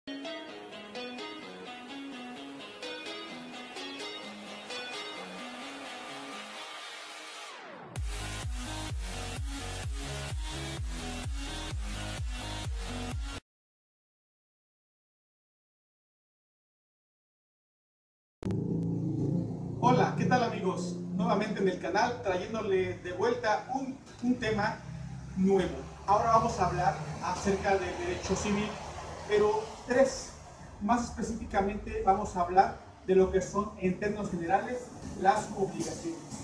Hola, ¿qué tal amigos? Nuevamente en el canal trayéndole de vuelta un tema nuevo. Ahora vamos a hablar acerca del derecho civil, pero más específicamente vamos a hablar de lo que son en términos generales las obligaciones.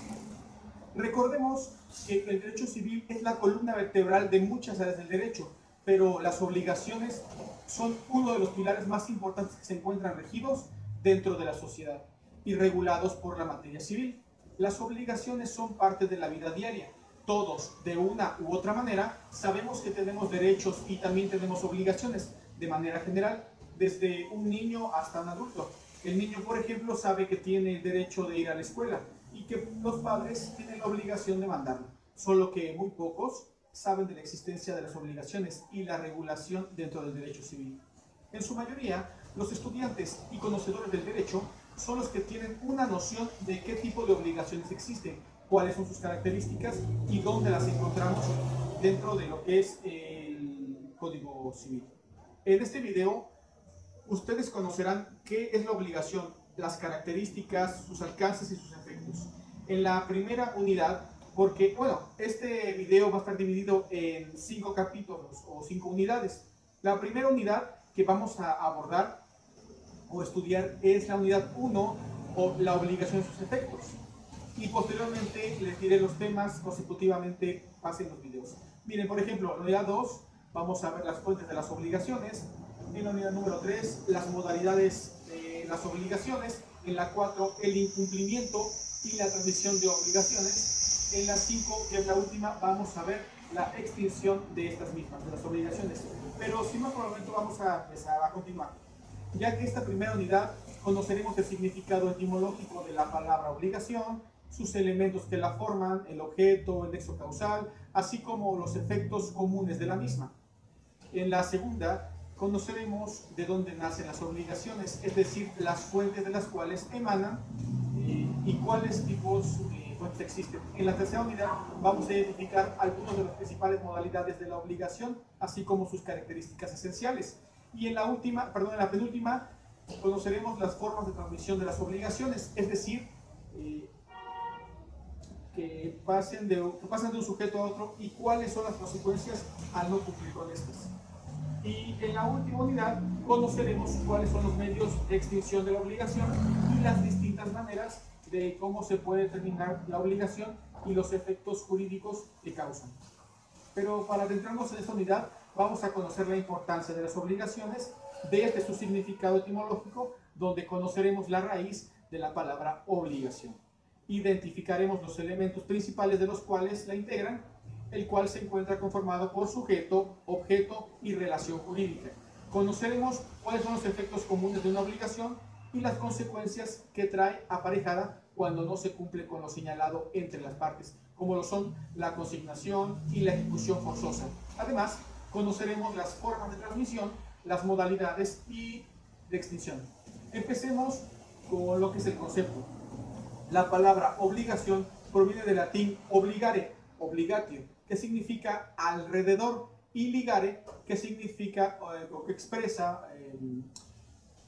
Recordemos que el derecho civil es la columna vertebral de muchas áreas del derecho, pero las obligaciones son uno de los pilares más importantes que se encuentran regidos dentro de la sociedad y regulados por la materia civil. Las obligaciones son parte de la vida diaria. Todos, de una u otra manera, sabemos que tenemos derechos y también tenemos obligaciones, de manera general, desde un niño hasta un adulto. El niño, por ejemplo, sabe que tiene el derecho de ir a la escuela y que los padres tienen la obligación de mandarlo, solo que muy pocos saben de la existencia de las obligaciones y la regulación dentro del derecho civil. En su mayoría, los estudiantes y conocedores del derecho son los que tienen una noción de qué tipo de obligaciones existen, cuáles son sus características y dónde las encontramos dentro de lo que es el Código Civil. En este video, ustedes conocerán qué es la obligación, las características, sus alcances y sus efectos. En la primera unidad, porque, bueno, este video va a estar dividido en 5 capítulos o 5 unidades. La primera unidad que vamos a abordar o estudiar es la unidad 1 o la obligación y sus efectos. Y posteriormente les diré los temas consecutivamente pasen los videos. Miren, por ejemplo, en la unidad 2 vamos a ver las fuentes de las obligaciones. En la unidad número 3, las modalidades de las obligaciones. En la 4, el incumplimiento y la transmisión de obligaciones. En la 5, que es la última, vamos a ver la extinción de estas mismas, de las obligaciones. Pero sin más por el momento vamos a empezar a continuar. Ya que esta primera unidad conoceremos el significado etimológico de la palabra obligación, sus elementos que la forman, el objeto, el nexo causal, así como los efectos comunes de la misma. En la segunda, conoceremos de dónde nacen las obligaciones, es decir, las fuentes de las cuales emanan y cuáles tipos de fuentes existen. En la tercera unidad vamos a identificar algunas de las principales modalidades de la obligación, así como sus características esenciales. Y en la penúltima, conoceremos las formas de transmisión de las obligaciones, es decir, que pasan de un sujeto a otro y cuáles son las consecuencias al no cumplir con estas. Y en la última unidad conoceremos cuáles son los medios de extinción de la obligación y las distintas maneras de cómo se puede determinar la obligación y los efectos jurídicos que causan. Pero para adentrarnos en esta unidad vamos a conocer la importancia de las obligaciones desde su significado etimológico, donde conoceremos la raíz de la palabra obligación. Identificaremos los elementos principales de los cuales la integran, el cual se encuentra conformado por sujeto, objeto y relación jurídica. Conoceremos cuáles son los efectos comunes de una obligación y las consecuencias que trae aparejada cuando no se cumple con lo señalado entre las partes, como lo son la consignación y la ejecución forzosa. Además, conoceremos las formas de transmisión, las modalidades y de extinción. Empecemos con lo que es el concepto. La palabra obligación proviene del latín obligare, obligatio, que significa alrededor, y ligare, que significa o que expresa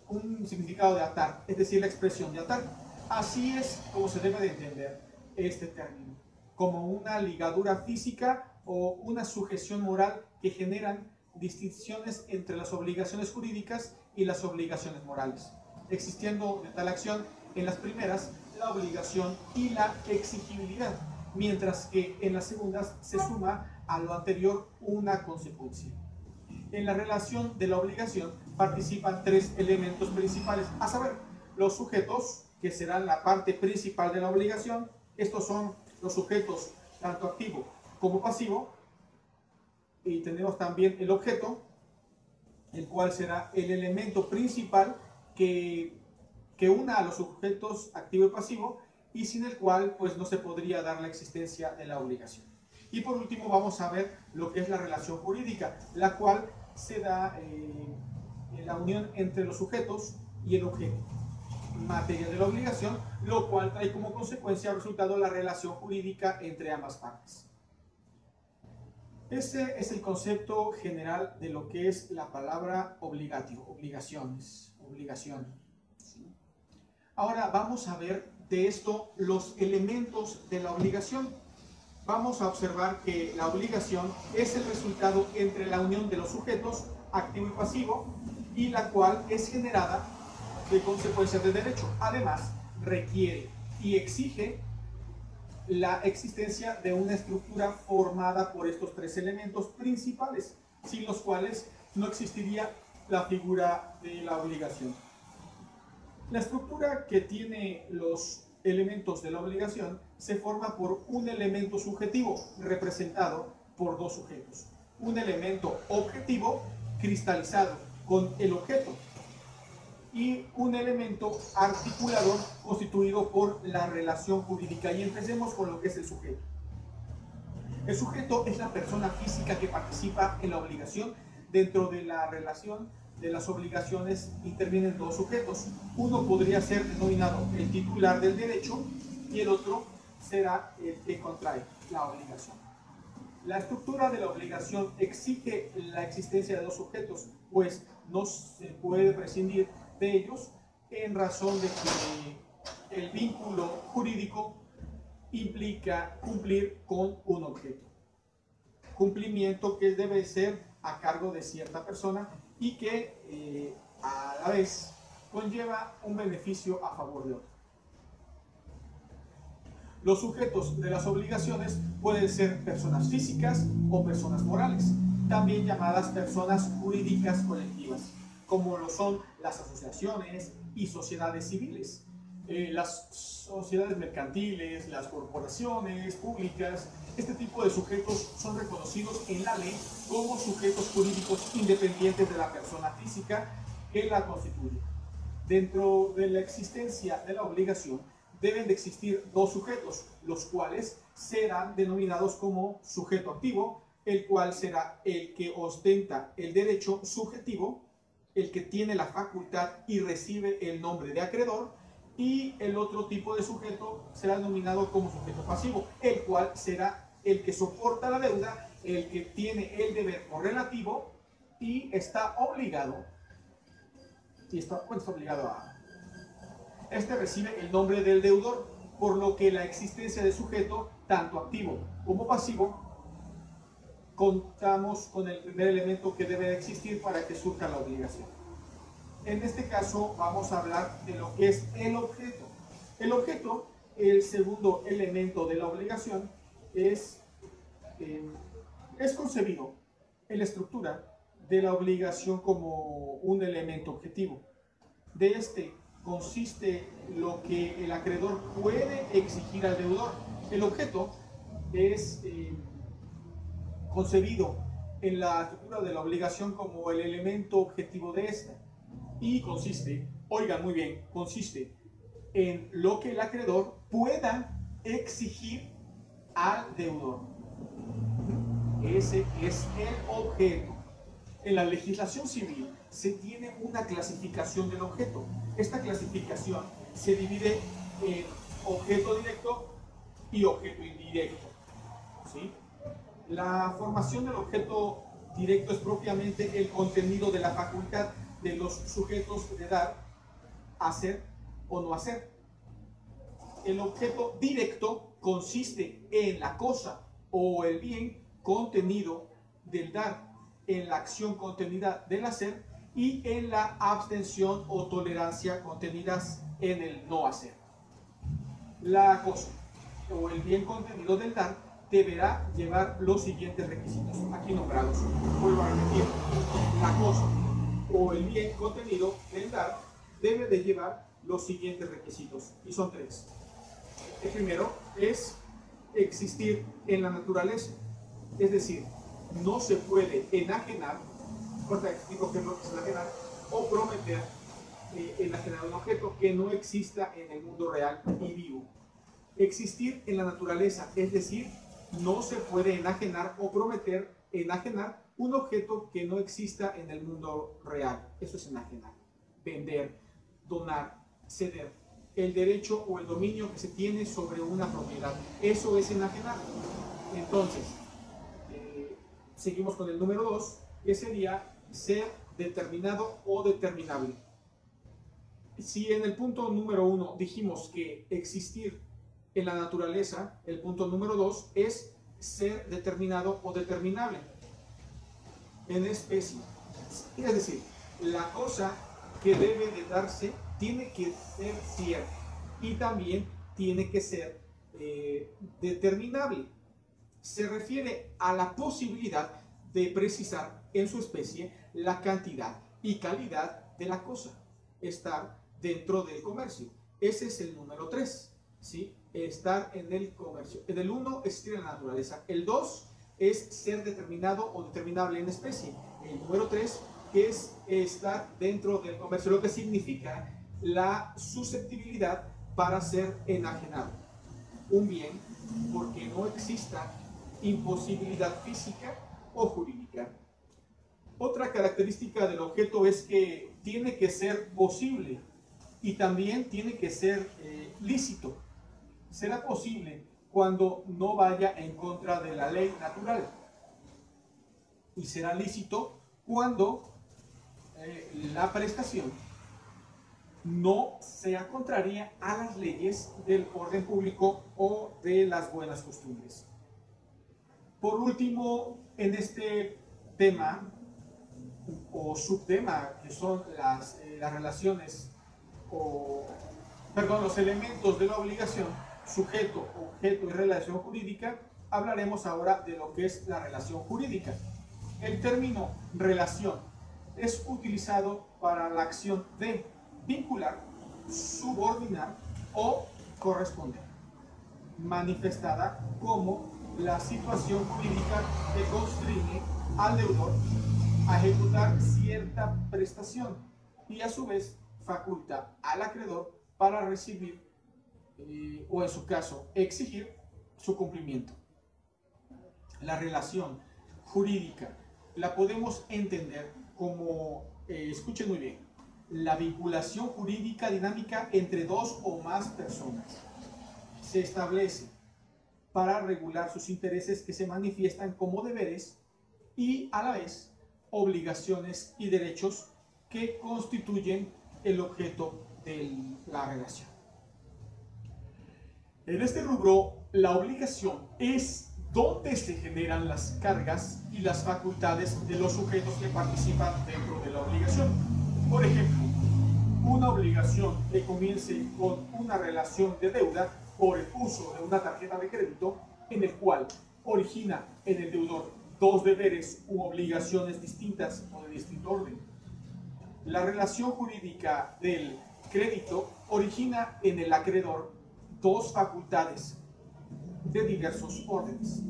un significado de atar, es decir, la expresión de atar. Así es como se debe de entender este término, como una ligadura física o una sujeción moral que generan distinciones entre las obligaciones jurídicas y las obligaciones morales, existiendo de tal acción en las primeras la obligación y la exigibilidad, mientras que en las segundas se suma a lo anterior una consecuencia. En la relación de la obligación participan 3 elementos principales, a saber, los sujetos, que serán la parte principal de la obligación. Estos son los sujetos tanto activo como pasivo, y tenemos también el objeto, el cual será el elemento principal que una a los sujetos activo y pasivo, y sin el cual pues no se podría dar la existencia de la obligación. Y por último vamos a ver lo que es la relación jurídica, la cual se da la unión entre los sujetos y el objeto en materia de la obligación, lo cual trae como consecuencia o resultado la relación jurídica entre ambas partes. Este es el concepto general de lo que es la palabra obligatio, obligaciones, obligación. ¿Sí? Ahora vamos a ver de esto los elementos de la obligación. Vamos a observar que la obligación es el resultado entre la unión de los sujetos activo y pasivo, y la cual es generada de consecuencias de derecho. Además, requiere y exige la existencia de una estructura formada por estos tres elementos principales, sin los cuales no existiría la figura de la obligación. La estructura que tiene los elementos de la obligación se forma por un elemento subjetivo representado por dos sujetos, un elemento objetivo cristalizado con el objeto y un elemento articulador constituido por la relación jurídica. Y empecemos con lo que es el sujeto. El sujeto es la persona física que participa en la obligación. Dentro de la relación de las obligaciones intervienen dos sujetos. Uno podría ser denominado el titular del derecho y el otro será el que contrae la obligación. La estructura de la obligación exige la existencia de dos sujetos, pues no se puede prescindir de ellos en razón de que el vínculo jurídico implica cumplir con un objeto. Cumplimiento que debe ser a cargo de cierta persona y que a la vez conlleva un beneficio a favor de otro. Los sujetos de las obligaciones pueden ser personas físicas o personas morales, también llamadas personas jurídicas colectivas, como lo son las asociaciones y sociedades civiles, las sociedades mercantiles, las corporaciones públicas. Este tipo de sujetos son reconocidos en la ley como sujetos jurídicos independientes de la persona física que la constituye. Dentro de la existencia de la obligación deben de existir dos sujetos, los cuales serán denominados como sujeto activo, el cual será el que ostenta el derecho subjetivo, el que tiene la facultad y recibe el nombre de acreedor, y el otro tipo de sujeto será denominado como sujeto pasivo, el cual será el que soporta la deuda, el que tiene el deber correlativo y está obligado, este recibe el nombre del deudor, por lo que la existencia de sujeto, tanto activo como pasivo, contamos con el primer elemento que debe existir para que surja la obligación. En este caso vamos a hablar de lo que es el objeto. El objeto, el segundo elemento de la obligación, es concebido en la estructura de la obligación como un elemento objetivo. De este consiste lo que el acreedor puede exigir al deudor. El objeto es concebido en la estructura de la obligación como el elemento objetivo de esta, y consiste, oigan muy bien, consiste en lo que el acreedor pueda exigir al deudor. Ese es el objeto. En la legislación civil se tiene una clasificación del objeto. Esta clasificación se divide en objeto directo y objeto indirecto, ¿sí? La formación del objeto directo es propiamente el contenido de la facultad de los sujetos de dar, hacer o no hacer. El objeto directo consiste en la cosa o el bien contenido del dar, en la acción contenida del hacer y en la abstención o tolerancia contenidas en el no hacer. La cosa o el bien contenido del dar deberá llevar los siguientes requisitos aquí nombrados. Vuelvo a repetir, la cosa o el bien contenido del dar debe de llevar los siguientes requisitos, y son tres. El primero es existir en la naturaleza, es decir, no se puede enajenar, ahorita explico qué es lo que es enajenar, o prometer enajenar un objeto que no exista en el mundo real y vivo. Existir en la naturaleza, es decir, no se puede enajenar o prometer enajenar Un objeto que no exista en el mundo real, eso es enajenar. Vender, donar, ceder, el derecho o el dominio que se tiene sobre una propiedad, eso es enajenar. Entonces, seguimos con el número 2, que sería ser determinado o determinable. Si en el punto número 1 dijimos que existir en la naturaleza, el punto número 2 es ser determinado o determinable en especie. Es decir, la cosa que debe de darse tiene que ser cierta y también tiene que ser determinable. Se refiere a la posibilidad de precisar en su especie la cantidad y calidad de la cosa, estar dentro del comercio. Ese es el número 3, ¿sí? Estar en el comercio. En el 1 existir en la naturaleza. El 2 es ser determinado o determinable en especie. El número 3 es estar dentro del comercio, lo que significa la susceptibilidad para ser enajenado. Un bien porque no exista imposibilidad física o jurídica. Otra característica del objeto es que tiene que ser posible y también tiene que ser lícito. Será posible cuando no vaya en contra de la ley natural y será lícito cuando la prestación no sea contraria a las leyes del orden público o de las buenas costumbres. Por último, en este tema o subtema que son las relaciones los elementos de la obligación, sujeto, objeto y relación jurídica, hablaremos ahora de lo que es la relación jurídica. El término relación es utilizado para la acción de vincular, subordinar o corresponder, manifestada como la situación jurídica que constriñe al deudor a ejecutar cierta prestación y a su vez faculta al acreedor para recibir o en su caso exigir su cumplimiento. La relación jurídica la podemos entender como, escuchen muy bien, la vinculación jurídica dinámica entre dos o más personas. Se establece para regular sus intereses que se manifiestan como deberes y a la vez obligaciones y derechos que constituyen el objeto de la relación. En este rubro, la obligación es donde se generan las cargas y las facultades de los sujetos que participan dentro de la obligación. Por ejemplo, una obligación que comience con una relación de deuda por el uso de una tarjeta de crédito en el cual origina en el deudor dos deberes u obligaciones distintas o de distinto orden. La relación jurídica del crédito origina en el acreedor dos facultades de diversos órdenes.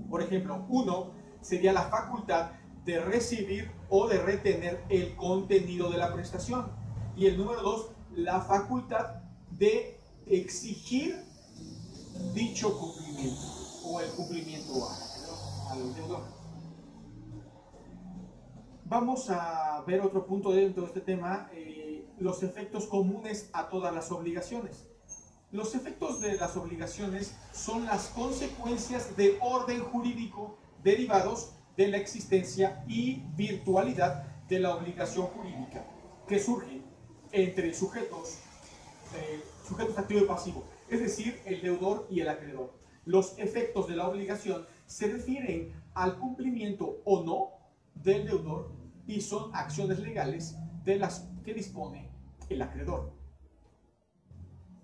Por ejemplo, uno sería la facultad de recibir o de retener el contenido de la prestación. Y el número 2, la facultad de exigir dicho cumplimiento o el cumplimiento al deudor. Vamos a ver otro punto dentro de este tema, los efectos comunes a todas las obligaciones. Los efectos de las obligaciones son las consecuencias de orden jurídico derivados de la existencia y virtualidad de la obligación jurídica que surgen entre sujetos activo y pasivo, es decir, el deudor y el acreedor. Los efectos de la obligación se refieren al cumplimiento o no del deudor y son acciones legales de las que dispone el acreedor.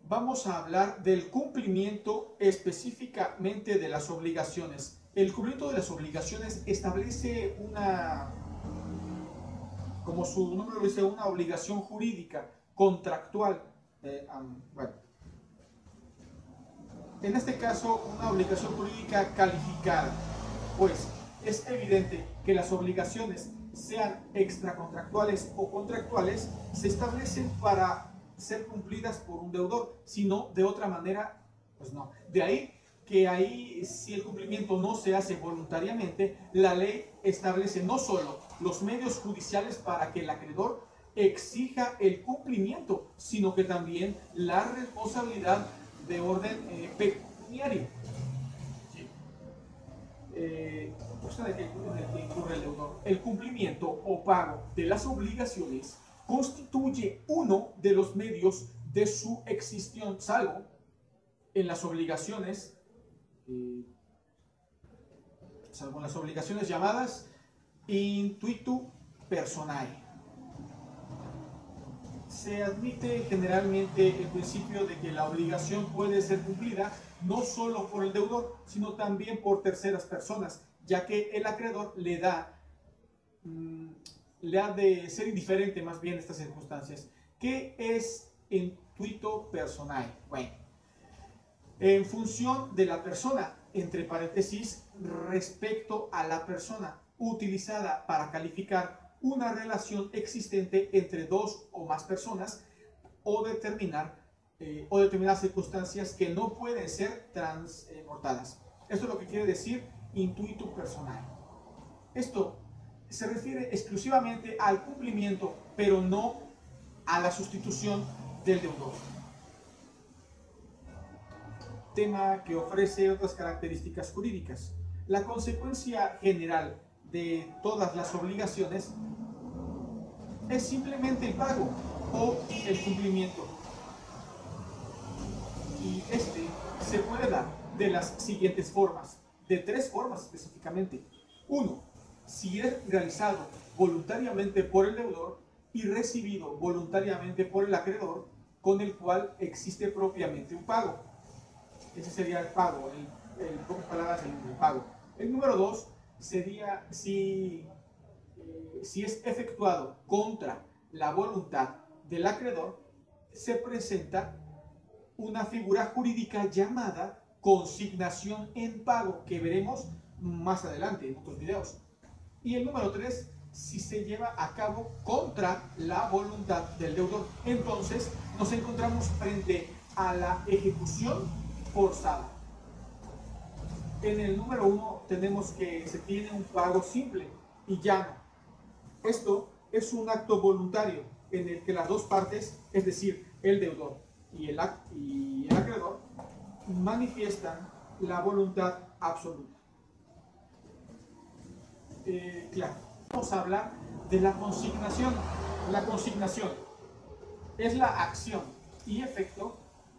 Vamos a hablar del cumplimiento específicamente de las obligaciones. El cumplimiento de las obligaciones establece como su nombre lo dice, una obligación jurídica, contractual. En este caso, una obligación jurídica calificada, pues es evidente que las obligaciones, sean extracontractuales o contractuales, se establecen para ser cumplidas por un deudor, sino de otra manera, pues no. De ahí que ahí, si el cumplimiento no se hace voluntariamente, la ley establece no solo los medios judiciales para que el acreedor exija el cumplimiento, sino que también la responsabilidad de orden pecuniario. ¿Sí? Cosa de que incurre el deudor. El cumplimiento o pago de las obligaciones constituye uno de los medios de su extinción, salvo en las obligaciones llamadas intuitu personae. Se admite generalmente el principio de que la obligación puede ser cumplida no solo por el deudor, sino también por terceras personas, ya que el acreedor le ha de ser indiferente más bien estas circunstancias. ¿Qué es intuito personae? Bueno, en función de la persona, entre paréntesis, respecto a la persona, utilizada para calificar una relación existente entre dos o más personas o determinar circunstancias que no pueden ser transportadas. Esto es lo que quiere decir intuito personal. Esto se refiere exclusivamente al cumplimiento, pero no a la sustitución del deudor. Tema que ofrece otras características jurídicas. La consecuencia general de todas las obligaciones es simplemente el pago o el cumplimiento. Y este se puede dar de las siguientes formas, de tres formas específicamente. 1. Si es realizado voluntariamente por el deudor y recibido voluntariamente por el acreedor, con el cual existe propiamente un pago. Ese sería el pago, en pocas palabras, el pago. El número 2 sería si es efectuado contra la voluntad del acreedor, se presenta una figura jurídica llamada consignación en pago, que veremos más adelante en otros videos. Y el número 3, si se lleva a cabo contra la voluntad del deudor. Entonces nos encontramos frente a la ejecución forzada. En el número 1 tenemos que se tiene un pago simple y llano. Esto es un acto voluntario en el que las dos partes, es decir, el deudor y el acreedor, manifiestan la voluntad absoluta. Claro, vamos a hablar de la consignación. La consignación es la acción y efecto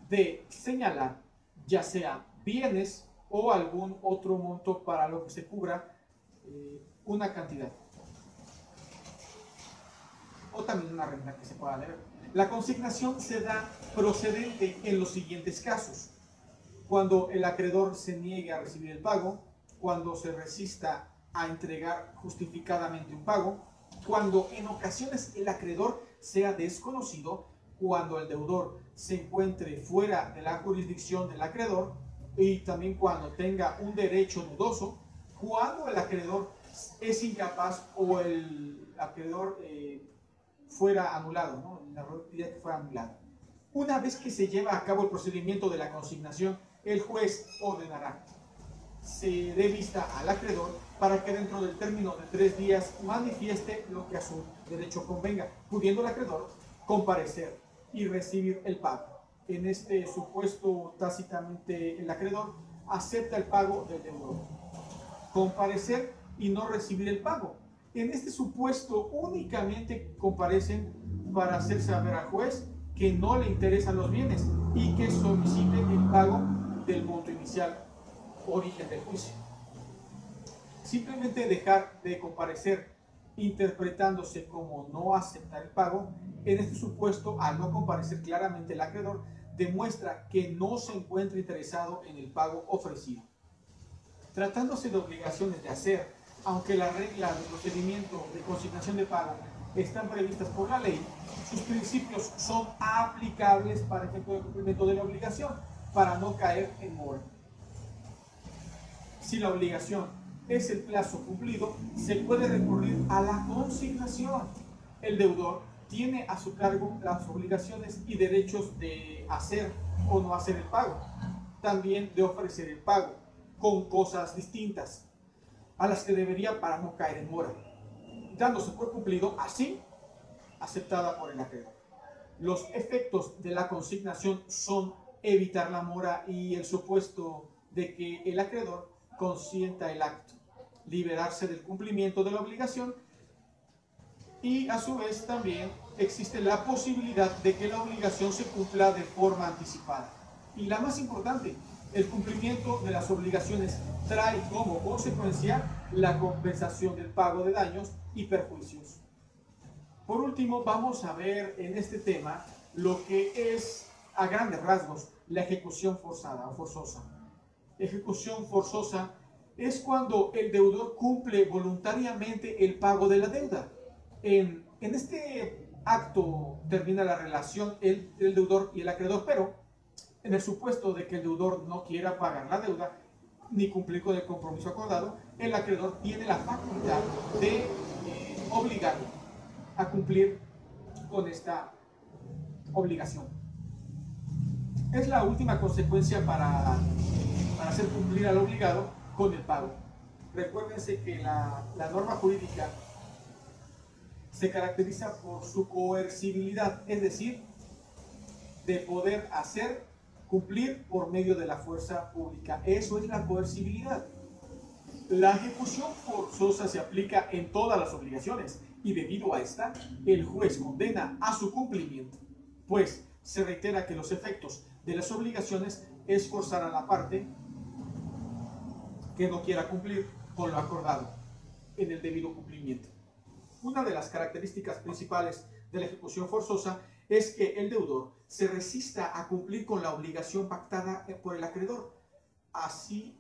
de señalar, ya sea bienes o algún otro monto para lo que se cubra una cantidad, o también una renta que se pueda leer. La consignación se da procedente en los siguientes casos: cuando el acreedor se niegue a recibir el pago, cuando se resista a entregar justificadamente un pago, cuando en ocasiones el acreedor sea desconocido, cuando el deudor se encuentre fuera de la jurisdicción del acreedor y también cuando tenga un derecho dudoso, cuando el acreedor es incapaz o el acreedor fuera anulado, ¿no? La propiedad que fuera anulada. Una vez que se lleva a cabo el procedimiento de la consignación, el juez ordenará se dé vista al acreedor para que dentro del término de 3 días manifieste lo que a su derecho convenga, pudiendo el acreedor comparecer y recibir el pago. En este supuesto, tácitamente el acreedor acepta el pago del deudor. Comparecer y no recibir el pago. En este supuesto únicamente comparecen para hacer saber al juez que no le interesan los bienes y que solicite el pago del monto inicial, origen del juicio. Simplemente dejar de comparecer interpretándose como no aceptar el pago, en este supuesto, al no comparecer claramente el acreedor, demuestra que no se encuentra interesado en el pago ofrecido. Tratándose de obligaciones de hacer, aunque las reglas de procedimiento de consignación de pago están previstas por la ley, sus principios son aplicables para efecto de cumplimiento de la obligación, para no caer en mora. Si la obligación es el plazo cumplido, se puede recurrir a la consignación. El deudor tiene a su cargo las obligaciones y derechos de hacer o no hacer el pago. también de ofrecer el pago con cosas distintas a las que debería para no caer en mora, dándose por cumplido así aceptada por el acreedor. Los efectos de la consignación son evitar la mora y el supuesto de que el acreedor consienta el acto, liberarse del cumplimiento de la obligación, y a su vez también existe la posibilidad de que la obligación se cumpla de forma anticipada. Y la más importante, el cumplimiento de las obligaciones trae como consecuencia la compensación del pago de daños y perjuicios. Por último, vamos a ver en este tema lo que es, a grandes rasgos, la ejecución forzada o forzosa. Ejecución forzosa es cuando el deudor cumple voluntariamente el pago de la deuda. En este acto termina la relación el deudor y el acreedor, pero en el supuesto de que el deudor no quiera pagar la deuda ni cumplir con el compromiso acordado, el acreedor tiene la facultad de obligarlo a cumplir con esta obligación. Es la última consecuencia para hacer cumplir al obligado con el pago. Recuérdense que la norma jurídica se caracteriza por su coercibilidad, es decir, de poder hacer cumplir por medio de la fuerza pública. Eso es la coercibilidad. La ejecución forzosa se aplica en todas las obligaciones y debido a esta, el juez condena a su cumplimiento, pues se reitera que los efectos de las obligaciones es forzar a la parte que no quiera cumplir con lo acordado en el debido cumplimiento. Una de las características principales de la ejecución forzosa es que el deudor se resista a cumplir con la obligación pactada por el acreedor. Así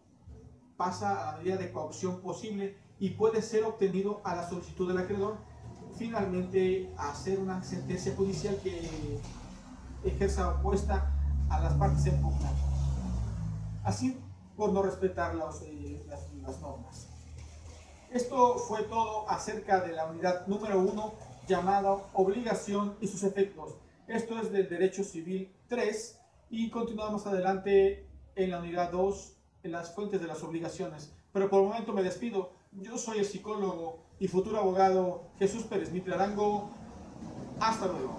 pasa a la medida de coacción posible y puede ser obtenido a la solicitud del acreedor, finalmente a hacer una sentencia judicial que ejerza opuesta a las partes en pugna, así por no respetar las normas. Esto fue todo acerca de la unidad número 1 llamada obligación y sus efectos. Esto es del Derecho Civil 3 y continuamos adelante en la unidad 2 en las fuentes de las obligaciones. Pero por el momento me despido. Yo soy el psicólogo y futuro abogado Jesús Pérez Mitre Arango. Hasta luego.